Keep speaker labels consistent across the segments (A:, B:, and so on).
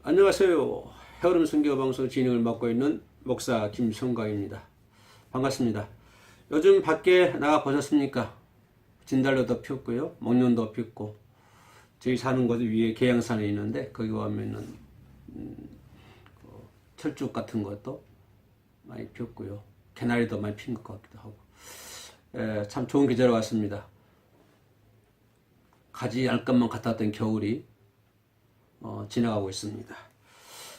A: 안녕하세요. 헤어름 선교 방송 진행을 맡고 있는 목사 김성광입니다. 반갑습니다. 요즘 밖에 나가 보셨습니까? 진달래도 피었고요, 목련도 피었고, 저희 사는 곳 위에 계양산에 있는데 거기 가면은 철쭉 같은 것도 많이 피었고요, 개나리도 많이 핀 것 같기도 하고, 참 좋은 계절 왔습니다. 가지 얇것만 같았던 겨울이 지나가고 있습니다.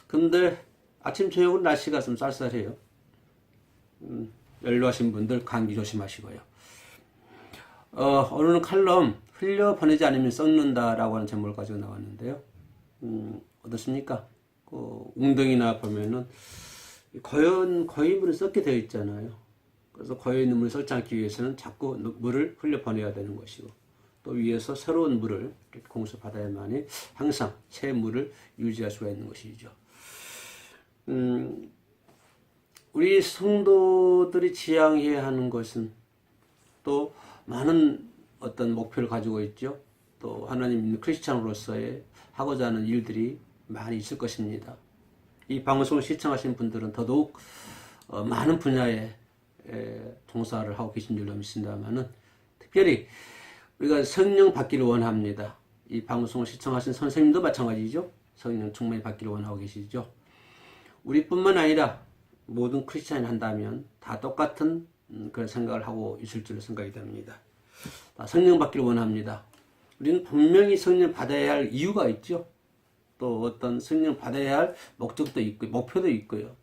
A: 근데 아침 저녁은 날씨가 좀 쌀쌀해요. 연로하신 분들 감기 조심하시고요. 오늘은 칼럼 흘려 보내지 않으면 썩는다라고 하는 제목을 가지고 나왔는데요. 어떻습니까? 웅덩이나 보면은 고인물이 썩게 되어 있잖아요. 그래서 고인물을 썩지 않기 위해서는 자꾸 물을 흘려 보내야 되는 것이고, 또 위에서 새로운 물을 공수받아야만이 항상 새 물을 유지할 수가 있는 것이죠. 우리 성도들이 지향해야 하는 것은 또 많은 어떤 목표를 가지고 있죠. 또 하나님 믿는 크리스찬으로서의 하고자 하는 일들이 많이 있을 것입니다. 이 방송을 시청하신 분들은 더더욱 많은 분야에 종사를 하고 계신 줄로 믿습니다만은, 특별히 우리가 성령 받기를 원합니다. 이 방송을 시청하신 선생님도 마찬가지죠. 성령 충만히 받기를 원하고 계시죠. 우리뿐만 아니라 모든 크리스찬이 한다면 다 똑같은 그런 생각을 하고 있을 줄로 생각이 됩니다. 성령 받기를 원합니다. 우리는 분명히 성령 받아야 할 이유가 있죠. 또 어떤 성령 받아야 할 목적도 있고 목표도 있고요.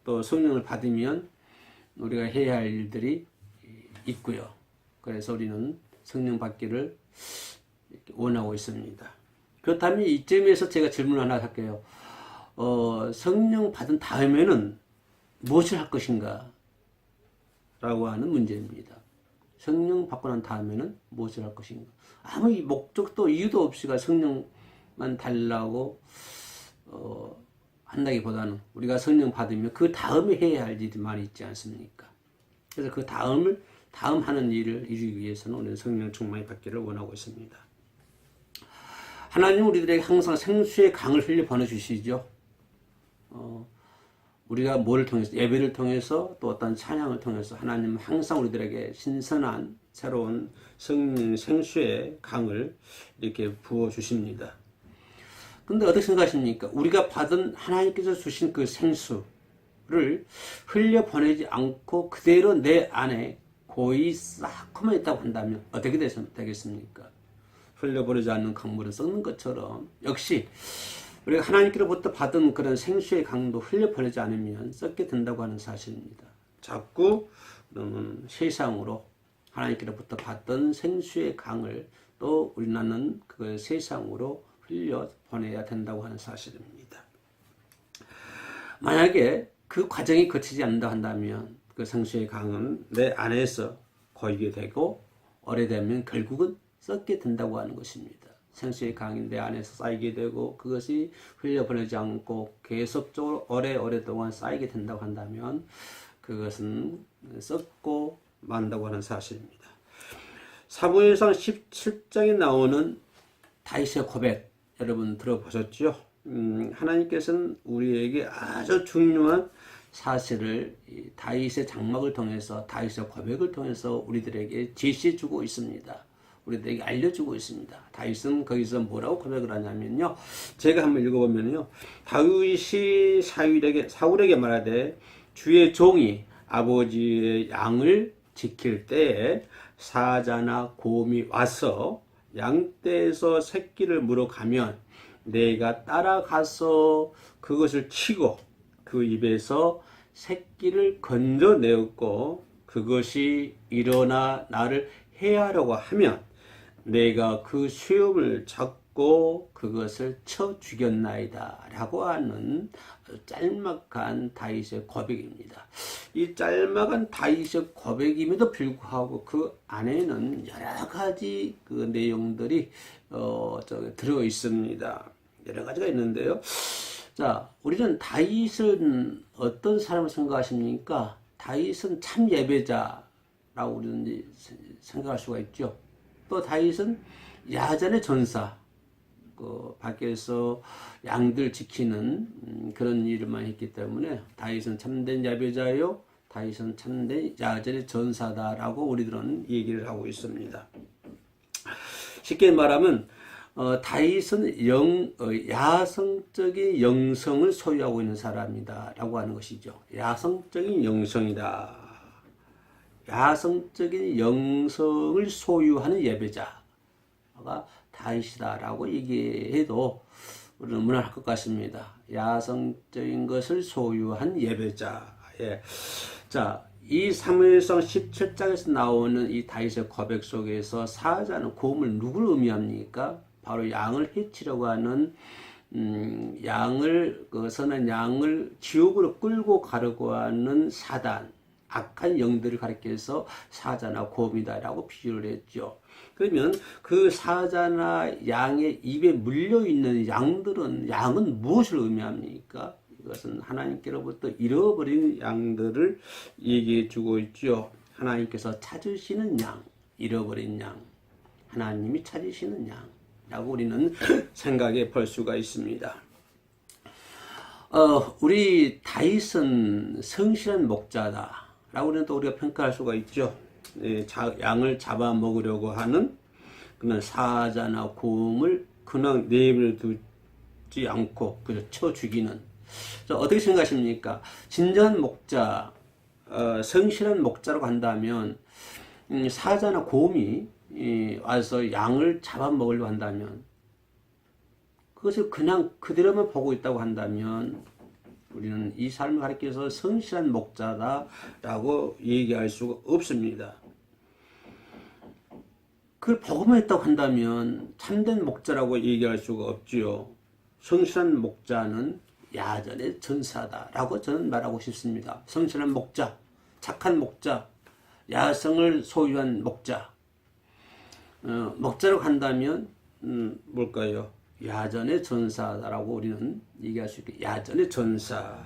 A: 또 성령을 받으면 우리가 해야 할 일들이 있고요. 그래서 우리는 성령 받기를 원하고 있습니다. 그렇다면 이점에서 제가 질문 하나 할게요. 성령 받은 다음에는 무엇을 할 것인가? 라고 하는 문제입니다. 성령 받고 난 다음에는 무엇을 할 것인가? 아무 목적도 이유도 없이가 성령만 달라고 한다기보다는 우리가 성령 받으면 그 다음에 해야 할 일이 많이 있지 않습니까? 그래서 그 다음 하는 일을 이루기 위해서는 우리는 성령 충만히 받기를 원하고 있습니다. 하나님은 우리들에게 항상 생수의 강을 흘려 보내주시죠. 우리가 뭐를 통해서, 예배를 통해서 또 어떤 찬양을 통해서 하나님은 항상 우리들에게 신선한 새로운 성령 생수의 강을 이렇게 부어주십니다. 근데 어떻게 생각하십니까? 우리가 받은 하나님께서 주신 그 생수를 흘려 보내지 않고 그대로 내 안에 고이 쌓고만 있다고 한다면 어떻게 되겠습니까? 흘려보내지 않는 강물은 썩는 것처럼 역시 우리가 하나님께로부터 받은 그런 생수의 강도 흘려보내지 않으면 썩게 된다고 하는 사실입니다. 자꾸 세상으로 하나님께로부터 받던 생수의 강을 또 우리는 그 세상으로 흘려보내야 된다고 하는 사실입니다. 만약에 그 과정이 거치지 않는다 한다면 그 생수의 강은 내 안에서 고이게 되고 오래되면 결국은 썩게 된다고 하는 것입니다. 생수의 강이 내 안에서 쌓이게 되고 그것이 흘려보내지 않고 계속적으로 오랫동안 쌓이게 된다고 한다면 그것은 썩고 만다고 하는 사실입니다. 사무엘상 17장에 나오는 다윗의 고백 여러분 들어보셨죠? 하나님께서는 우리에게 아주 중요한 사실을 다윗의 장막을 통해서 다윗의 고백을 통해서 우리들에게 제시해주고 있습니다. 우리들에게 알려주고 있습니다. 다윗은 거기서 뭐라고 고백을 하냐면요, 제가 한번 읽어보면요, 다윗이 사울에게 말하되 주의 종이 아버지의 양을 지킬 때에 사자나 곰이 와서 양떼에서 새끼를 물어가면 내가 따라가서 그것을 치고 그 입에서 새끼를 건져내었고 그것이 일어나 나를 해하려고 하면 내가 그 수염을 잡고 그것을 쳐 죽였나이다 라고 하는 짤막한 다윗의 고백입니다. 이 짤막한 다윗의 고백임에도 불구하고 그 안에는 여러 가지 그 내용들이 들어 있습니다. 여러 가지가 있는데요. 자, 우리는 다윗은 어떤 사람을 생각하십니까? 다윗은 참 예배자라고 우리는 생각할 수가 있죠. 또 다윗은 야전의 전사, 그 밖에서 양들 지키는 그런 일을만 했기 때문에 다윗은 참된 예배자요, 다윗은 참된 야전의 전사다라고 우리들은 얘기를 하고 있습니다. 쉽게 말하면 다윗은 야성적인 영성을 소유하고 있는 사람이다라고 하는 것이죠. 야성적인 영성이다. 야성적인 영성을 소유하는 예배자가 다윗이다라고 얘기해도 우리는 무난할 것 같습니다. 야성적인 것을 소유한 예배자. 예. 자, 이 사무엘상 17장에서 나오는 이 다윗의 고백 속에서 사자는 고음을 누구를 의미합니까? 바로 양을 해치려고 하는 선한 양을 지옥으로 끌고 가려고 하는 사단, 악한 영들을 가리켜서 사자나 곰이다라고 비유를 했죠. 그러면 그 사자나 양의 입에 물려있는 양은 무엇을 의미합니까? 이것은 하나님께로부터 잃어버린 양들을 얘기해 주고 있죠. 하나님께서 찾으시는 양, 잃어버린 양, 하나님이 찾으시는 양이라고 우리는 생각해 볼 수가 있습니다. 우리 다윗은 성실한 목자다라고 우리는 또 우리가 평가할 수가 있죠. 양을 잡아먹으려고 하는 그런 사자나 곰을 그냥 내버려 두지 않고 그저 쳐 죽이는. 어떻게 생각하십니까? 진정한 목자, 성실한 목자라고 한다면 사자나 곰이 와서 양을 잡아먹으려고 한다면 그것을 그냥 그대로만 보고 있다고 한다면 우리는 이 삶을 가리켜서 성실한 목자다라고 얘기할 수가 없습니다. 그걸 보고만 했다고 한다면 참된 목자라고 얘기할 수가 없지요. 성실한 목자는 야전의 전사다라고 저는 말하고 싶습니다. 성실한 목자, 착한 목자, 야성을 소유한 목자. 목자라고 한다면 뭘까요? 야전의 전사다라고 우리는 얘기할 수 있게 야전의 전사.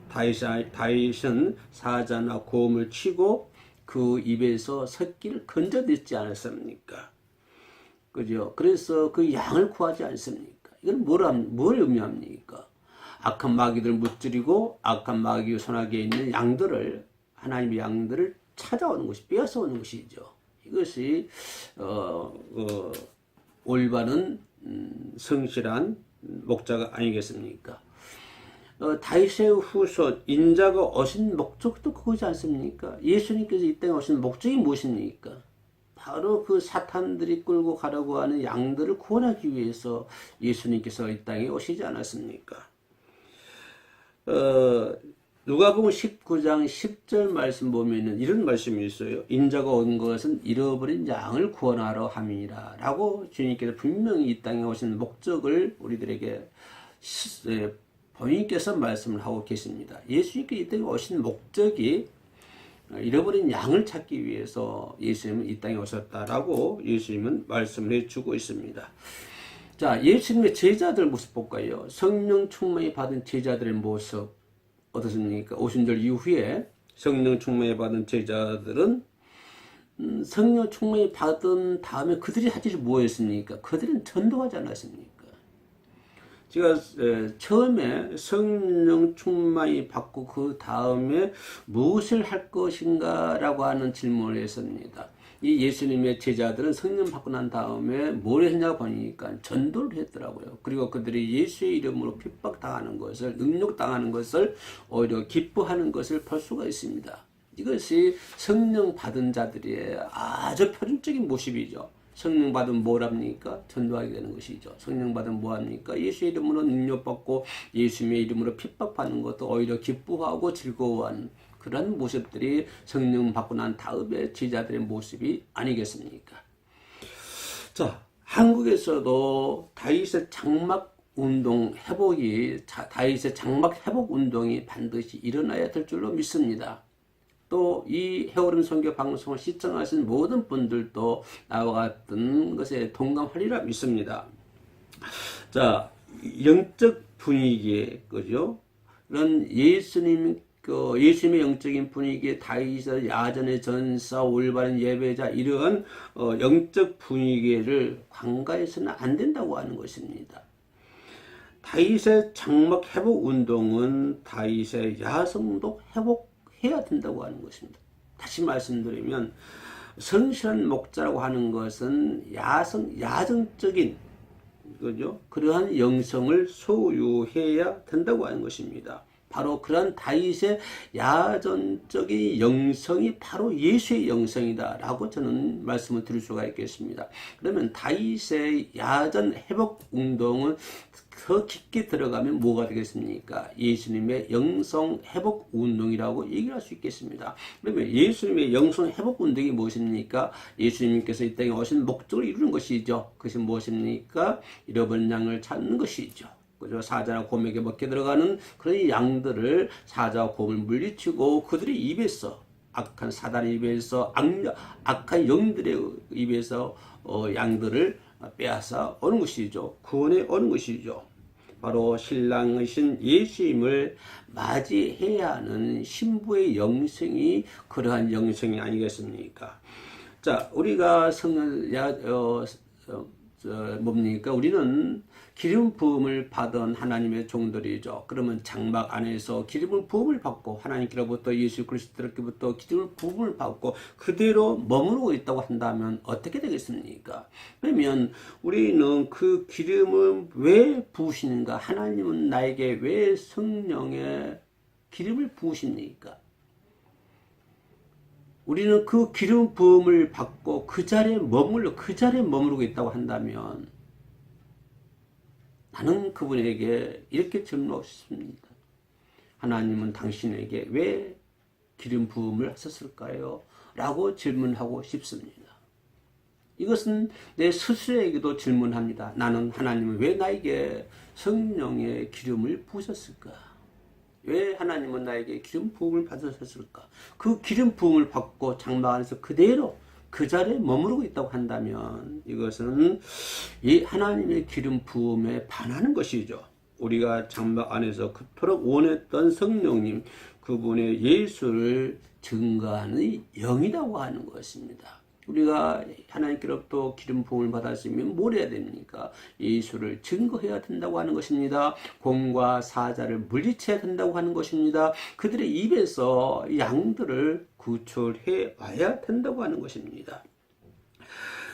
A: 다윗은 사자나 곰을 치고 그 입에서 새끼를 건져냈지 않았습니까? 그죠? 그래서 그 양을 구하지 않습니까? 이건 뭘 의미합니까? 악한 마귀들을 무찌르고 악한 마귀 손아귀에 있는 양들을 하나님의 양들을 찾아오는 것이 빼앗아오는 것이죠. 이것이 올바른 성실한 목자가 아니겠습니까? 다윗의 후손 인자가 오신 목적도 그거지 않습니까? 예수님께서 이 땅에 오신 목적이 무엇입니까? 바로 그 사탄들이 끌고 가려고 하는 양들을 구원하기 위해서 예수님께서 이 땅에 오시지 않았습니까? 누가복음 19장 10절 말씀 보면은 이런 말씀이 있어요. 인자가 온 것은 잃어버린 양을 구원하러 함이라 라고 주님께서 분명히 이 땅에 오신 목적을 우리들에게 본인께서 말씀을 하고 계십니다. 예수님께서 이 땅에 오신 목적이 잃어버린 양을 찾기 위해서 예수님은 이 땅에 오셨다라고 예수님은 말씀을 해주고 있습니다. 자, 예수님의 제자들 모습 볼까요? 성령 충만히 받은 제자들의 모습 어떻습니까? 오순절 이후에 성령 충만히 받은 제자들은 성령 충만히 받은 다음에 그들이 할 일이 뭐였습니까? 그들은 전도하지 않았습니까? 제가 처음에 성령 충만히 받고 그 다음에 무엇을 할 것인가 라고 하는 질문을 했습니다. 이 예수님의 제자들은 성령 받고 난 다음에 뭘 했냐 보니까 전도를 했더라고요. 그리고 그들이 예수의 이름으로 핍박당하는 것을, 능욕당하는 것을 오히려 기뻐하는 것을 볼 수가 있습니다. 이것이 성령 받은 자들의 아주 표준적인 모습이죠. 성령 받으면 뭘 합니까? 전도하게 되는 것이죠. 성령 받으면 뭐 합니까? 예수의 이름으로 능력받고 예수님의 이름으로 핍박받는 것도 오히려 기뻐하고 즐거워하는 그런 모습들이 성령 받고 난 다음에 제자들의 모습이 아니겠습니까? 자, 한국에서도 다윗의 장막 운동 회복이, 다윗의 장막 회복 운동이 반드시 일어나야 될 줄로 믿습니다. 또 이 해오름 선교 방송을 시청하신 모든 분들도 나와 같은 것에 동감하리라 믿습니다. 자, 영적 분위기에, 그죠? 이런 예수님 그 예수님의 영적인 분위기, 다윗의 야전의 전사, 올바른 예배자 이런 영적 분위기를 관가해서는 안 된다고 하는 것입니다. 다윗의 장막 회복 운동은 다윗의 야성도 회복해야 된다고 하는 것입니다. 다시 말씀드리면 성실한 목자라고 하는 것은 야성적인 그죠? 그러한 영성을 소유해야 된다고 하는 것입니다. 바로 그런 다윗의 야전적인 영성이 바로 예수의 영성이다라고 저는 말씀을 드릴 수가 있겠습니다. 그러면 다윗의 야전 회복 운동은 더 깊게 들어가면 뭐가 되겠습니까? 예수님의 영성 회복 운동이라고 얘기할 수 있겠습니다. 그러면 예수님의 영성 회복 운동이 무엇입니까? 예수님께서 이 땅에 오신 목적을 이루는 것이죠. 그것이 무엇입니까? 잃어버린 양을 찾는 것이죠. 그죠? 사자나 곰에게 먹게 들어가는 그런 양들을 사자와 곰을 물리치고 그들의 입에서 악한 사단의 입에서 악한 영들의 입에서 양들을 빼앗아 오는 것이죠. 구원해 오는 것이죠. 바로 신랑이신 예수님을 맞이해야 하는 신부의 영성이 그러한 영성이 아니겠습니까? 자, 우리가 뭡니까? 우리는 기름 부음을 받은 하나님의 종들이죠. 그러면 장막 안에서 기름을 부음을 받고 하나님께로부터 예수 그리스도께로부터 기름을 부음을 받고 그대로 머무르고 있다고 한다면 어떻게 되겠습니까? 그러면 우리는 그 기름을 왜 부으시는가? 하나님은 나에게 왜 성령의 기름을 부으십니까? 우리는 그 기름 부음을 받고 그 자리에 머무르고 있다고 한다면 나는 그분에게 이렇게 질문하고 싶습니다. 하나님은 당신에게 왜 기름 부음을 하셨을까요? 라고 질문하고 싶습니다. 이것은 내 스스로에게도 질문합니다. 나는 하나님은 왜 나에게 성령의 기름을 부으셨을까? 왜 하나님은 나에게 기름 부음을 받으셨을까? 그 기름 부음을 받고 장막 안에서 그대로 그 자리에 머무르고 있다고 한다면 이것은 이 하나님의 기름 부음에 반하는 것이죠. 우리가 장막 안에서 그토록 원했던 성령님, 그분의 예수를 증거하는 영이라고 하는 것입니다. 우리가 하나님께로부터 기름 부음을 받았으면 뭘 해야 됩니까? 예수를 증거해야 된다고 하는 것입니다. 곰과 사자를 물리쳐야 된다고 하는 것입니다. 그들의 입에서 양들을 구출해 와야 된다고 하는 것입니다.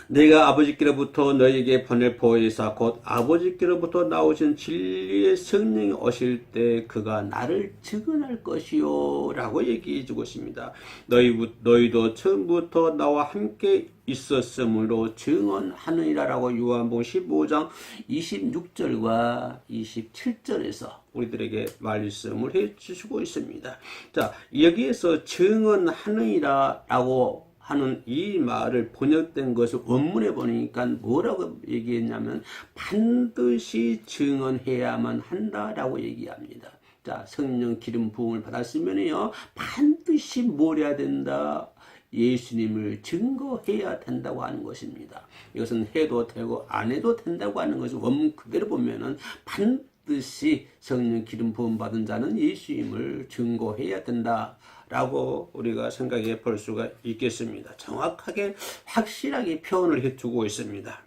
A: 내가 아버지께로부터 너에게 보낼 보혜사 곧 아버지께로부터 나오신 진리의 성령이 오실 때 그가 나를 증언할 것이요 라고 얘기해 주고 있습니다. 너희도 처음부터 나와 함께 있었으므로 증언하느니라 라고 요한복음 15장 26절과 27절에서 우리들에게 말씀을 해 주시고 있습니다. 자, 여기에서 증언하느니라 라고 하는 이 말을 번역된 것을 원문에 보니까 뭐라고 얘기했냐면 반드시 증언해야만 한다라고 얘기합니다. 자, 성령 기름 부음을 받았으면요 반드시 뭘 해야 된다? 예수님을 증거해야 된다고 하는 것입니다. 이것은 해도 되고 안 해도 된다고 하는 것을 원문 그대로 보면은 반드시 성령 기름 부음 받은 자는 예수님을 증거해야 된다. 라고 우리가 생각해 볼 수가 있겠습니다. 정확하게 확실하게 표현을 해주고 있습니다.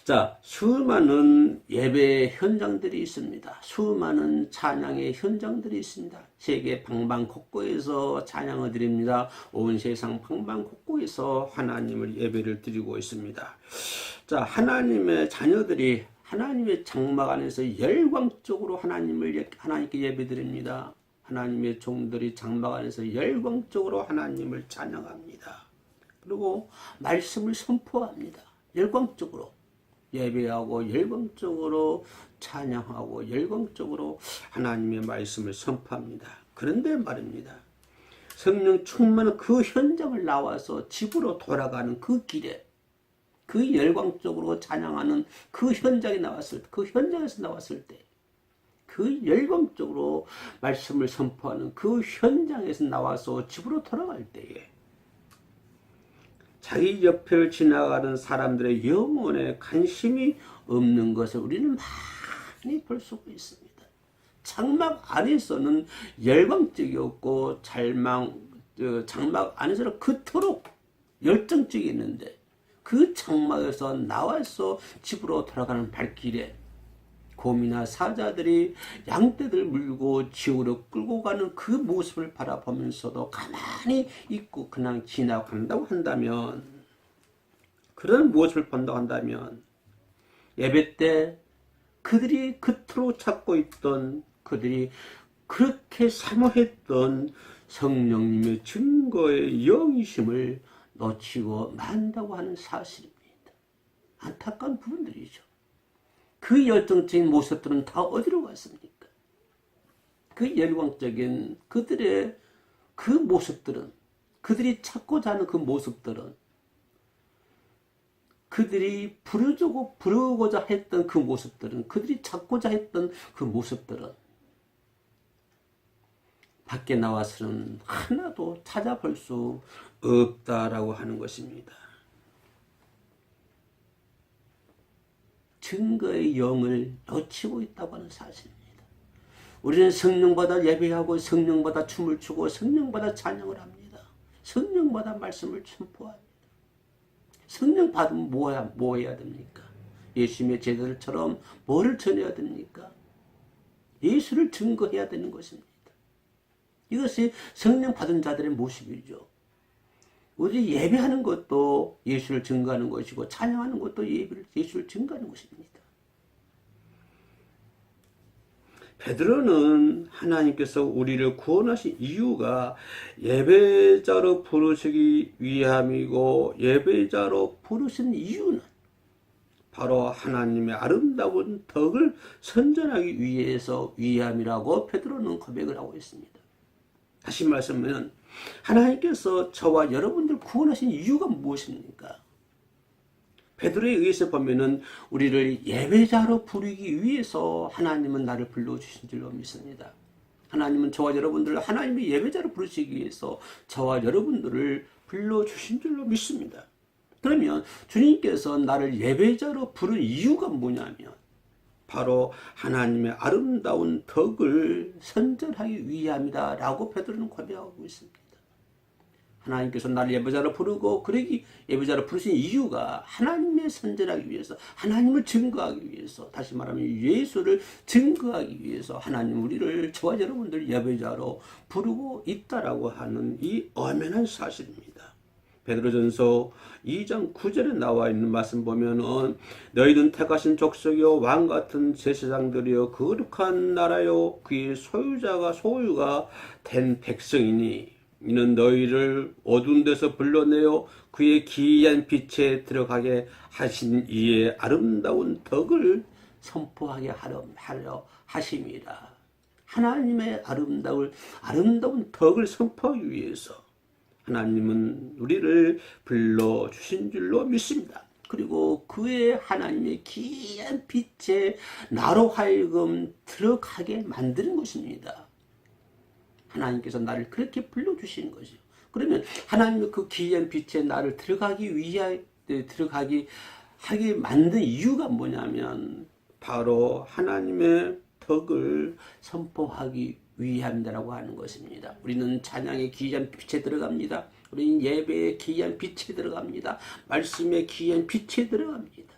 A: 자, 수많은 예배 현장들이 있습니다. 수많은 찬양의 현장들이 있습니다. 세계 방방곡곡에서 찬양을 드립니다. 온 세상 방방곡곡에서 하나님을 예배를 드리고 있습니다. 자, 하나님의 자녀들이 하나님의 장막 안에서 열광적으로 하나님께 예배드립니다. 하나님의 종들이 장막 안에서 열광적으로 하나님을 찬양합니다. 그리고 말씀을 선포합니다. 열광적으로 예배하고 열광적으로 찬양하고 열광적으로 하나님의 말씀을 선포합니다. 그런데 말입니다. 성령 충만한 그 현장을 나와서 집으로 돌아가는 그 길에 그 열광적으로 찬양하는 그 현장에 나왔을 때, 그 현장에서 나왔을 때 그 열광적으로 말씀을 선포하는 그 현장에서 나와서 집으로 돌아갈 때에 자기 옆을 지나가는 사람들의 영혼에 관심이 없는 것을 우리는 많이 볼 수가 있습니다. 장막 안에서는 열광적이었고 장막 안에서는 그토록 열정적이었는데 그 장막에서 나와서 집으로 돌아가는 발길에 곰이나 사자들이 양떼들 물고 지옥으로 끌고 가는 그 모습을 바라보면서도 가만히 있고 그냥 지나간다고 한다면, 그런 모습을 본다고 한다면, 예배 때 그들이 그토록 찾고 있던, 그들이 그렇게 사모했던 성령님의 증거의 영이심을 놓치고 만다고 하는 사실입니다. 안타까운 부분들이죠. 그 열정적인 모습들은 다 어디로 갔습니까? 그 열광적인 그들의 그 모습들은, 그들이 찾고자 하는 그 모습들은, 그들이 부르고자 했던 그 모습들은, 그들이 찾고자 했던 그 모습들은 밖에 나와서는 하나도 찾아볼 수 없다라고 하는 것입니다. 증거의 영을 놓치고 있다고 하는 사실입니다. 우리는 성령받아 예배하고 성령받아 춤을 추고 성령받아 찬양을 합니다. 성령받아 말씀을 선포합니다. 성령 받으면 뭐 해야 됩니까? 예수님의 제자들처럼 뭐를 전해야 됩니까? 예수를 증거해야 되는 것입니다. 이것이 성령 받은 자들의 모습이죠. 우리 예배하는 것도 예수를 증거하는 것이고 찬양하는 것도 예수를 증거하는 것입니다. 베드로는 하나님께서 우리를 구원하신 이유가 예배자로 부르시기 위함이고, 예배자로 부르신 이유는 바로 하나님의 아름다운 덕을 선전하기 위함이라고 베드로는 고백을 하고 있습니다. 다시 말씀하면 하나님께서 저와 여러분들 구원하신 이유가 무엇입니까? 베드로에 의해서 보면은 우리를 예배자로 부르기 위해서 하나님은 나를 불러주신 줄로 믿습니다. 하나님은 저와 여러분들을 하나님의 예배자로 부르시기 위해서 저와 여러분들을 불러주신 줄로 믿습니다. 그러면 주님께서 나를 예배자로 부른 이유가 뭐냐면 바로 하나님의 아름다운 덕을 선전하기 위함이다 라고 베드로는 고백하고 있습니다. 하나님께서 나를 예배자로 부르고 그러기 예배자로 부르신 이유가 하나님의 선전하기 위해서, 하나님을 증거하기 위해서, 다시 말하면 예수를 증거하기 위해서 하나님 우리를, 저와 여러분들 예배자로 부르고 있다라고 하는 이 엄연한 사실입니다. 베드로전서 2장 9절에 나와 있는 말씀 보면은 너희는 택하신 족속이요 왕같은 제사장들이요 거룩한 나라요 그의 소유가 된 백성이니 이는 너희를 어두운 데서 불러내어 그의 기이한 빛에 들어가게 하신 이의 아름다운 덕을 선포하게 하려 하심이라. 하나님의 아름다운 덕을 선포하기 위해서 하나님은 우리를 불러주신 줄로 믿습니다. 그리고 그의 하나님의 기이한 빛에 나로 하여금 들어가게 만드는 것입니다. 하나님께서 나를 그렇게 불러주시는 것이요. 그러면 하나님의 그 기이한 빛에 나를 들어가게 만든 이유가 뭐냐면 바로 하나님의 덕을 선포하기 위함이라고 하는 것입니다. 우리는 찬양의 기이한 빛에 들어갑니다. 우리는 예배의 기이한 빛에 들어갑니다. 말씀의 기이한 빛에 들어갑니다.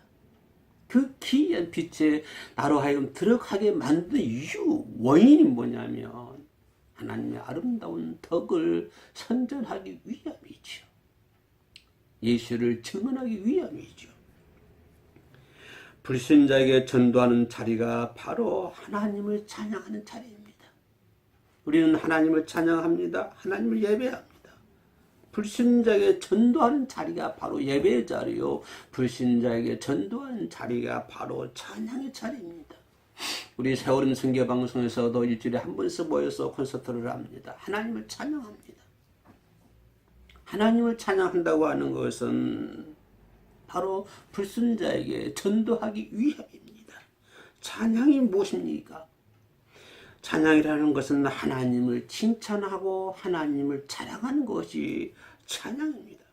A: 그 기이한 빛에 나로 하여금 들어가게 만든 이유, 원인이 뭐냐면 하나님의 아름다운 덕을 선전하기 위함이죠. 예수를 증언하기 위함이죠. 불신자에게 전도하는 자리가 바로 하나님을 찬양하는 자리입니다. 우리는 하나님을 찬양합니다. 하나님을 예배합니다. 불신자에게 전도하는 자리가 바로 예배의 자리요, 불신자에게 전도하는 자리가 바로 찬양의 자리입니다. 우리 세월은 선교방송에서도 일주일에 한 번씩 모여서 콘서트를 합니다. 하나님을 찬양합니다. 하나님을 찬양한다고 하는 것은 바로 불순자에게 전도하기 위함입니다. 찬양이 무엇입니까? 찬양이라는 것은 하나님을 칭찬하고 하나님을 자랑하는 것이 찬양입니다.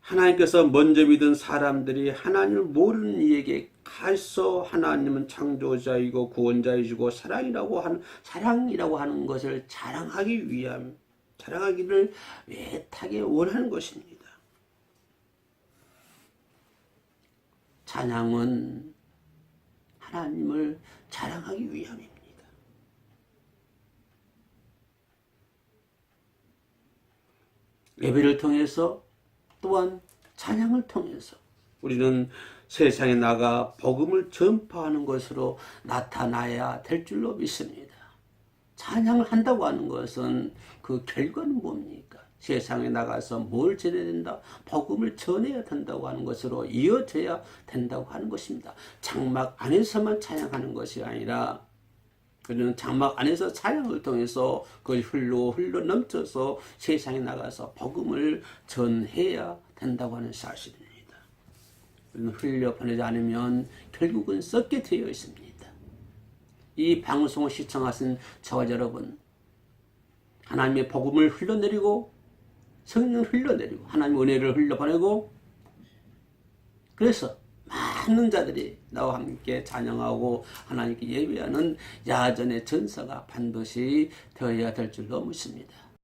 A: 하나님께서 먼저 믿은 사람들이 하나님을 모르는 이에게 다 있어. 하나님은 창조자이고 구원자이시고 사랑이라고 하는 것을 자랑하기를 애타게 원하는 것입니다. 찬양은 하나님을 자랑하기 위함입니다. 예배를 통해서 또한 찬양을 통해서 우리는 세상에 나가 복음을 전파하는 것으로 나타나야 될 줄로 믿습니다. 찬양을 한다고 하는 것은 그 결과는 뭡니까? 세상에 나가서 뭘 전해야 된다? 복음을 전해야 된다고 하는 것으로 이어져야 된다고 하는 것입니다. 장막 안에서만 찬양하는 것이 아니라 그는 장막 안에서 찬양을 통해서 그것이 흘러 넘쳐서 세상에 나가서 복음을 전해야 된다고 하는 사실입니다. 흘려 보내지 않으면 결국은 썩게 되어 있습니다. 이 방송을 시청하신 저와 여러분, 하나님의 복음을 흘러내리고 성령을 흘러내리고 하나님의 은혜를 흘려보내고 그래서 많은 자들이 나와 함께 찬양하고 하나님께 예배하는 야전의 전사가 반드시 되어야 될 줄로 믿습니다.